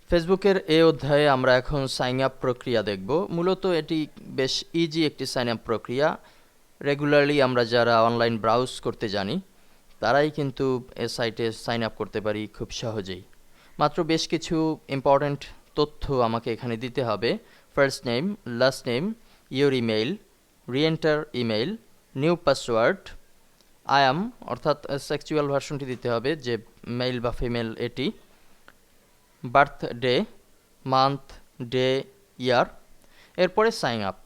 ফেসবুকের এই অধ্যায়ে আমরা এখন সাইন আপ প্রক্রিয়া দেখব। মূলত এটি বেশ ইজি একটি সাইন আপ প্রক্রিয়া। রেগুলারলি আমরা যারা অনলাইন ব্রাউজ করতে জানি তারাই কিন্তু এই সাইটে সাইন আপ করতে পারি খুব সহজেই। মাত্র বেশ কিছু ইম্পর্ট্যান্ট তথ্য আমাকে এখানে দিতে হবে। First name, last name, your email, re-enter email, new password, I am অর্থাৎ সেক্সুয়াল ভার্সনটি দিতে হবে, যে মেল বা ফিমেল এটি, বার্থডে, মান্থ, ডে, ইয়ার, এরপরে সাইন আপ।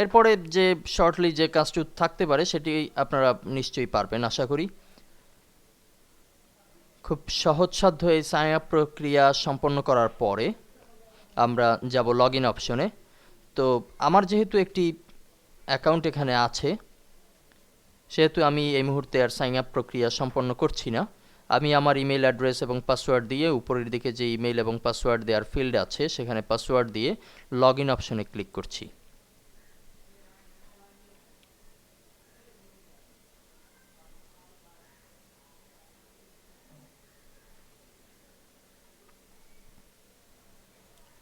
এরপরে যে শর্টলি যে কাজটি থাকতে পারে সেটি আপনারা নিশ্চয়ই পারবেন আশা করি। খুব সহজসাধ্য এই সাইন আপ প্রক্রিয়া সম্পন্ন করার পরে আমরা যাব লগ ইন অপশনে। তো আমার যেহেতু একটি অ্যাকাউন্ট এখানে আছে সেহেতু আমি এই মুহূর্তে আর সাইন আপ প্রক্রিয়া সম্পন্ন করছি না। আমি আমার ইমেল অ্যাড্রেস এবং পাসওয়ার্ড দিয়ে উপরের দিকে যে ইমেল এবং পাসওয়ার্ড দেওয়ার ফিল্ড আছে সেখানে পাসওয়ার্ড দিয়ে লগ ইন অপশনে ক্লিক করছি।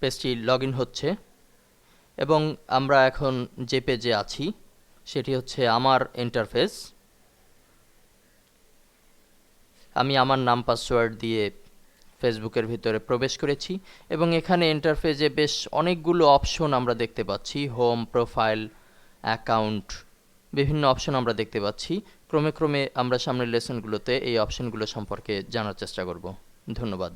পেজটি লগ ইন হচ্ছে এবং আমরা এখন যে পেজে আছি সেটি হচ্ছে আমার ইন্টারফেস। আমি আমার নাম পাসওয়ার্ড দিয়ে ফেসবুকের ভিতরে প্রবেশ করেছি এবং এখানে ইন্টারফেসে বেশ অনেকগুলো অপশন আমরা দেখতে পাচ্ছি। হোম, প্রোফাইল, অ্যাকাউন্ট, বিভিন্ন অপশন আমরা দেখতে পাচ্ছি। ক্রমে ক্রমে আমরা সামনের লেসনগুলোতে এই অপশনগুলো সম্পর্কে জানার চেষ্টা করব। ধন্যবাদ।